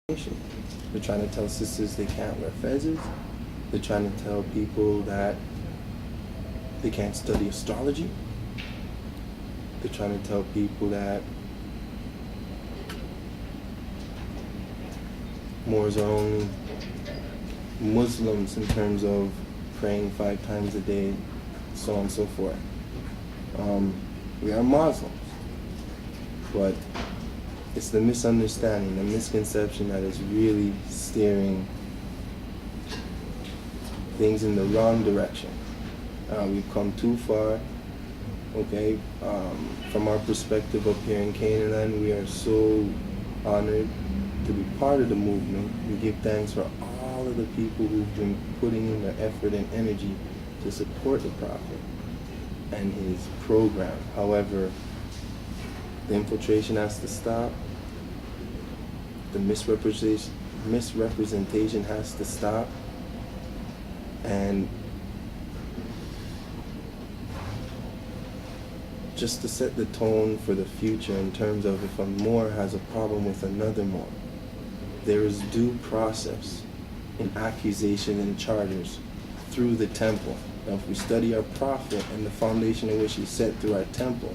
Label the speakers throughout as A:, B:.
A: They're trying to tell sisters they can't wear fezzes. They're trying to tell people that they can't study astrology. They're trying to tell people that Moors are only Muslims in terms of praying 5 times a day, so on and so forth. We are Muslims, but it's the misunderstanding, the misconception that is really steering things in the wrong direction. We've come too far, okay? From our perspective up here in Canaanland, we are so honored to be part of the movement. We give thanks for all of the people who've been putting in their effort and energy to support the Prophet and his program. However, the infiltration has to stop. The misrepresentation has to stop. And just to set the tone for the future in terms of if a Moor has a problem with another Moor, there is due process in accusation and charters through the temple. Now, if we study our Prophet and the foundation in which he set through our temple,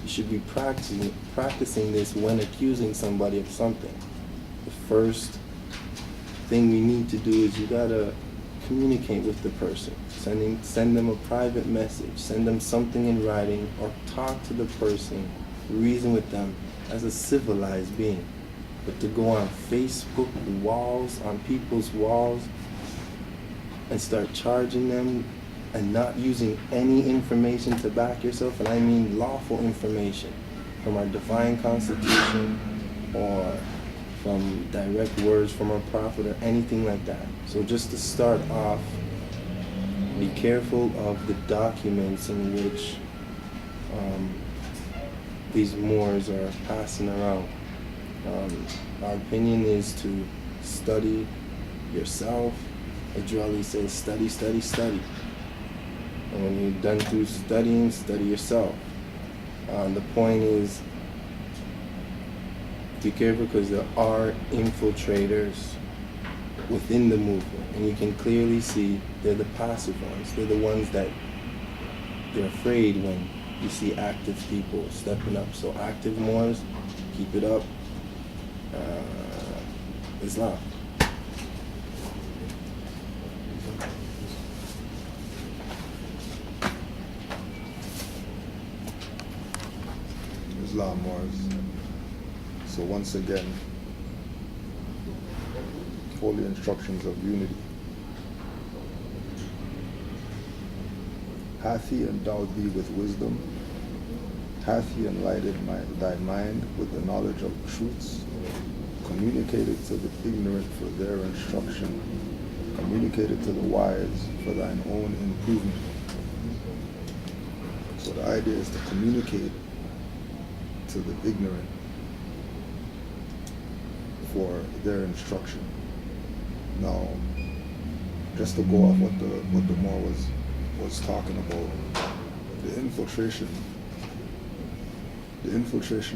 A: we should be practicing this when accusing somebody of something. The first thing we need to do is you gotta communicate with the person. Send them a private message, send them something in writing, or talk to the person, reason with them as a civilized being. But to go on Facebook walls, on people's walls, and start charging them and not using any information to back yourself, and I mean lawful information from our divine constitution or from direct words from our Prophet or anything like that. So just to start off, be careful of the documents in which these Moors are passing around. Our opinion is to study yourself. Ajali says study, study, study. And when you're done through studying, study yourself. The point is, be careful because there are infiltrators within the movement, and you can clearly see they're the passive ones. They're the ones that they're afraid when you see active people stepping up. So active Moors, keep it up. Islam.
B: Islam Moors. So once again, holy instructions of unity. Hath he endowed thee with wisdom? Hath he enlightened thy mind with the knowledge of truths? Communicated to the ignorant for their instruction. Communicated to the wise for thine own improvement. So the idea is to communicate to the ignorant for their instruction. Now, just to go off what the Moor was talking about, the infiltration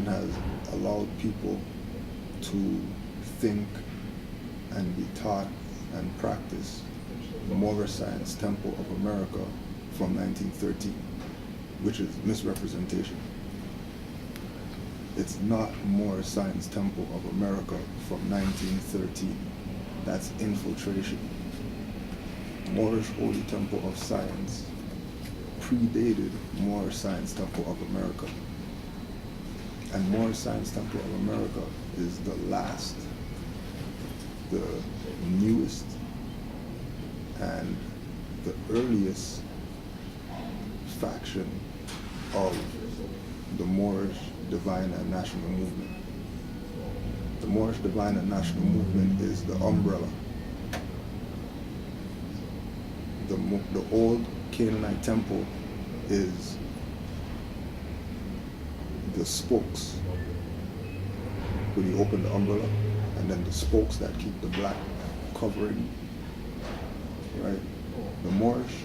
B: has allowed people to think and be taught and practice the Moorish Science Temple of America from 1913, which is misrepresentation. It's not Moorish Science Temple of America from 1913. That's infiltration. Moorish Holy Temple of Science predated Moorish Science Temple of America. And Moorish Science Temple of America is the last, the newest, and the earliest faction of the Moorish Divine and National Movement. The Moorish Divine and National Movement is the umbrella. The old Canaanite temple is the spokes, when you open the umbrella, and then the spokes that keep the black covering, right? The Moorish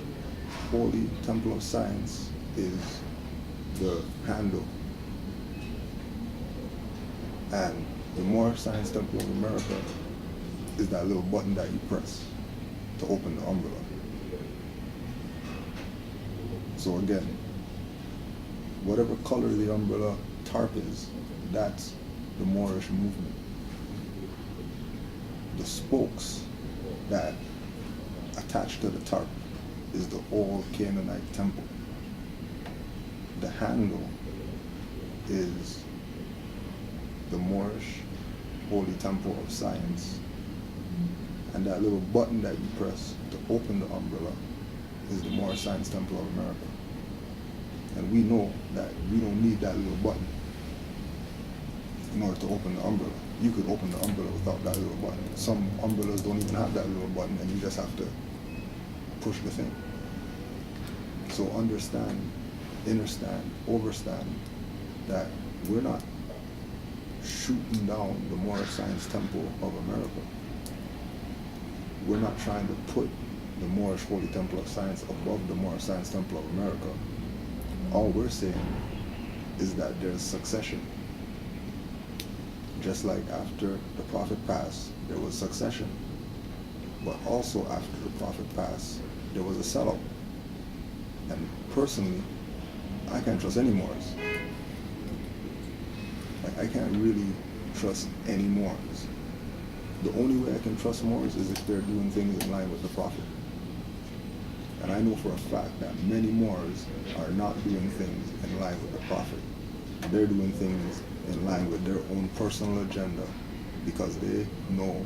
B: Holy Temple of Science is the handle. And the Moorish Science Temple of America is that little button that you press to open the umbrella. So again, whatever color the umbrella tarp is, that's the Moorish movement. The spokes that attach to the tarp is the old Canaanite temple. The handle is the Moorish Holy Temple of Science. And that little button that you press to open the umbrella is the Moorish Science Temple of America. And we know that we don't need that little button in order to open the umbrella. You could open the umbrella without that little button. Some umbrellas don't even have that little button, and you just have to push the thing. So understand, understand that we're not shooting down the Moorish Science Temple of America. We're not trying to put the Moorish Holy Temple of Science above the Moorish Science Temple of America. All we're saying is that there's succession. Just like after the Prophet passed, there was succession. But also after the Prophet passed, there was a sellout. And personally, I can't trust any Moors. Like, I can't really trust any Moors. The only way I can trust Moors is if they're doing things in line with the Prophet. And I know for a fact that many Moors are not doing things in line with the Prophet. They're doing things in line with their own personal agenda because they know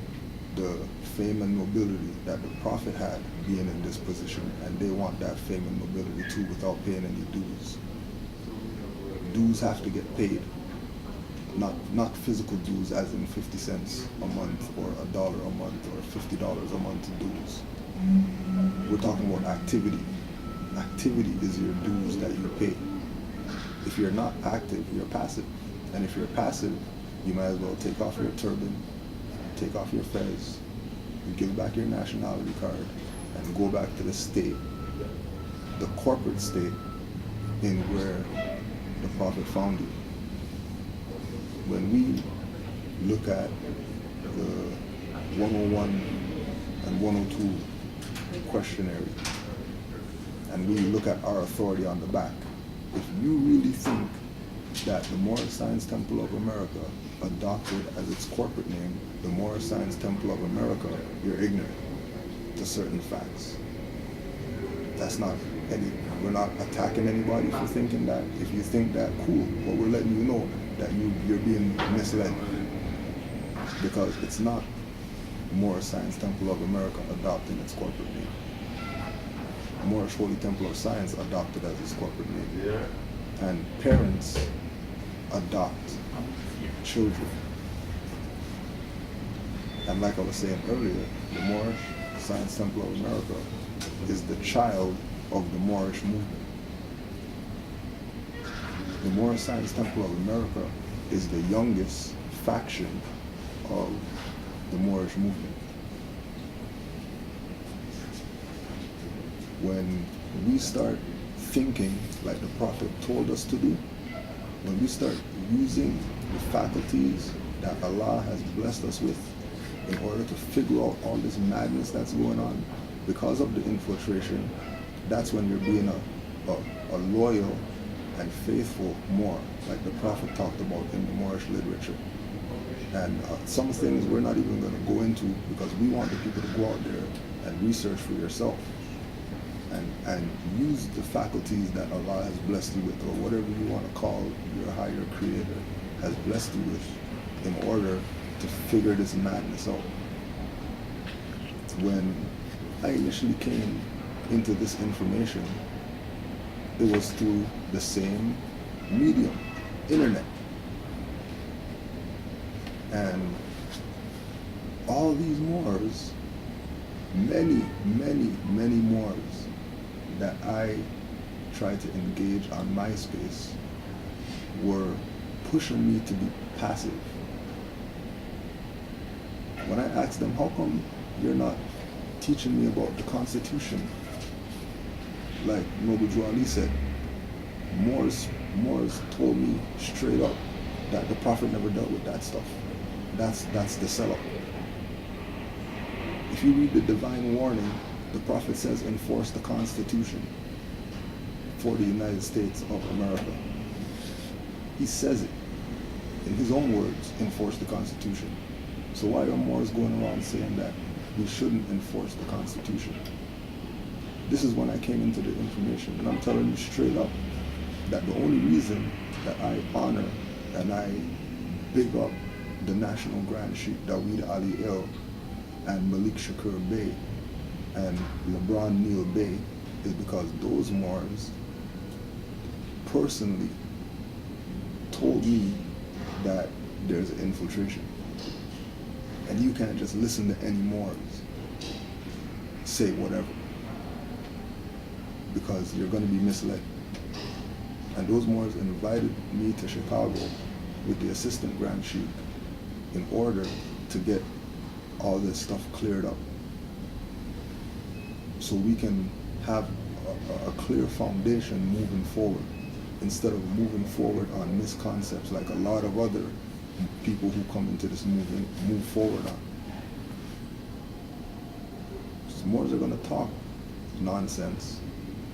B: the fame and nobility that the Prophet had being in this position, and they want that fame and nobility too without paying any dues. Dues have to get paid. Not physical dues as in 50 cents a month or $1 a month or $50 a month dues. We're talking about activity. Activity is your dues that you pay. If you're not active, you're passive. And if you're passive, you might as well take off your turban, take off your fez, give back your nationality card, and go back to the state, the corporate state in where the Prophet found you. When we look at the 101 and 102 questionnaire, and we look at our authority on the back, if you really think that the Moorish Science Temple of America adopted as its corporate name the Moorish Science Temple of America, you're ignorant to certain facts. We're not attacking anybody for thinking that. If you think that, cool, but we're letting you know that you're being misled, because it's not Moorish Science Temple of America adopting its corporate name. Moorish Holy Temple of Science adopted as its corporate name. Yeah. And parents adopt children. And like I was saying earlier, the Moorish Science Temple of America is the child of the Moorish movement. The Moorish Science Temple of America is the youngest faction of the Moorish movement. When we start thinking like the Prophet told us to do, when we start using the faculties that Allah has blessed us with in order to figure out all this madness that's going on because of the infiltration, that's when you're being a loyal and faithful Moor, like the Prophet talked about in the Moorish literature. And some things we're not even going to go into because we want the people to go out there and research for yourself and use the faculties that Allah has blessed you with, or whatever you want to call your higher creator has blessed you with, in order to figure this madness out. When I initially came into this information, it was through the same medium, internet. And all these Moors, many Moors that I tried to engage on MySpace were pushing me to be passive. When I asked them, how come you're not teaching me about the Constitution? Like Noble Drew Ali said, Moors told me straight up that the Prophet never dealt with that stuff. That's the sellout. If you read the divine warning, the prophet says enforce the Constitution for the United States of America. He says it in his own words, enforce the Constitution. So why are Moors going around saying that we shouldn't enforce the Constitution? This is when I came into the information, and I'm telling you straight up that the only reason that I honor and I big up the National Grand Sheikh Dawid Ali El and Malik Shakur Bey and LeBron Neal Bey is because those Moors personally told me that there's an infiltration. And you can't just listen to any Moors say whatever, because you're going to be misled. And those Moors invited me to Chicago with the assistant Grand Sheikh in order to get all this stuff cleared up, so we can have a clear foundation moving forward, instead of moving forward on misconceptions like a lot of other people who come into this movement move forward on. So Moors are going to talk nonsense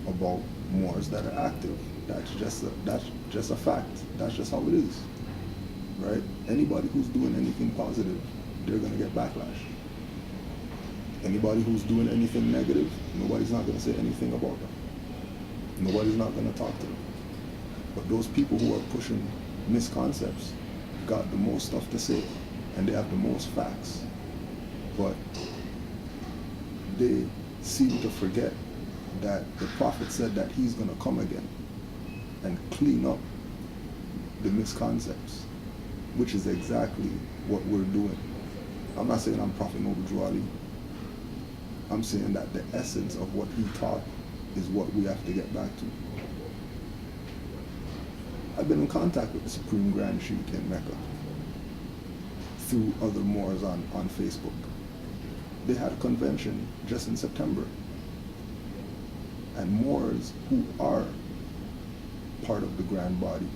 B: about Moors that are active. That's just a fact. That's just how it is, right? Anybody who's doing anything positive, they're going to get backlash. Anybody who's doing anything negative, nobody's not going to say anything about them. Nobody's not going to talk to them. But those people who are pushing misconceptions got the most stuff to say, and they have the most facts. But they seem to forget that the prophet said that he's going to come again and clean up the misconceptions, which is exactly what we're doing. I'm not saying I'm Prophet Noble Drew Ali. I'm saying that the essence of what he taught is what we have to get back to. I've been in contact with the Supreme Grand Sheikh in Mecca through other Moors on Facebook. They had a convention just in September. And Moors who are part of the Grand Body,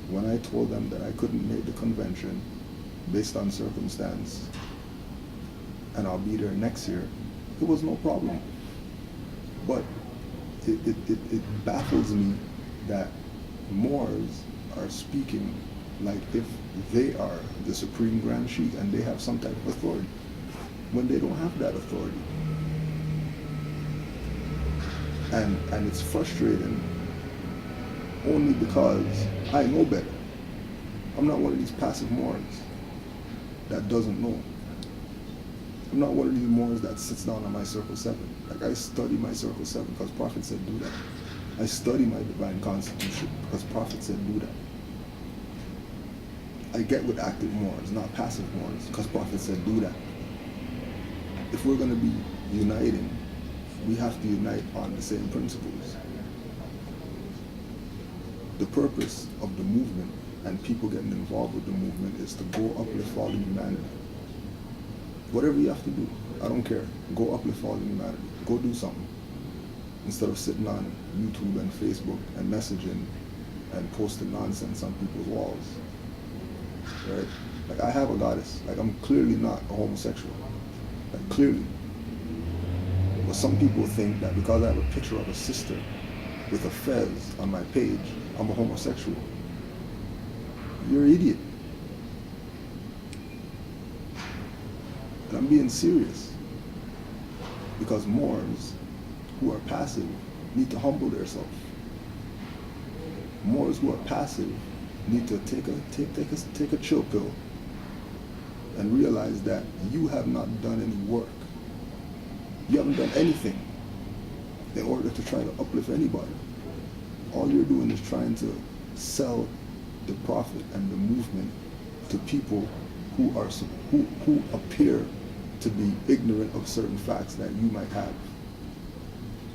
B: when I told them that I couldn't make the convention based on circumstance and I'll be there next year, it was no problem. But it baffles me that Moors are speaking like if they are the Supreme Grand Sheikh and they have some type of authority, when they don't have that authority. And it's frustrating only because I know better. I'm not one of these passive Moors that doesn't know. I'm not one of these Moors that sits down on my Circle 7. Like, I study my Circle 7 because Prophet said do that. I study my divine constitution because Prophet said do that. I get with active Moors, not passive Moors, because Prophet said do that. If we're going to be uniting, we have to unite on the same principles. The purpose of the movement and people getting involved with the movement is to go uplift all humanity. Whatever you have to do, I don't care. Go uplift all humanity. Go do something. Instead of sitting on YouTube and Facebook and messaging and posting nonsense on people's walls. Right? Like, I have a goddess. Like, I'm clearly not a homosexual. Like, clearly. But some people think that because I have a picture of a sister with a fez on my page, I'm a homosexual. You're an idiot. And I'm being serious. Because Moors who are passive need to humble themselves. Moors who are passive need to take a chill pill and realize that you have not done any work. You haven't done anything in order to try to uplift anybody. All you're doing is trying to sell the prophet and the movement to people who appear to be ignorant of certain facts that you might have.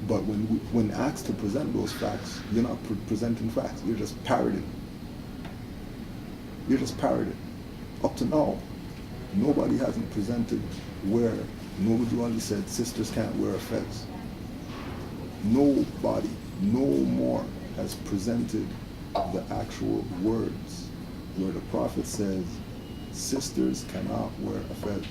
B: But when asked to present those facts, you're not presenting facts. You're just parroting. You're just parroting. Up to now, nobody hasn't presented where Noble Drew Ali said sisters can't wear a fez. Nobody, no more, has presented the actual words where the prophet says sisters cannot wear a fez.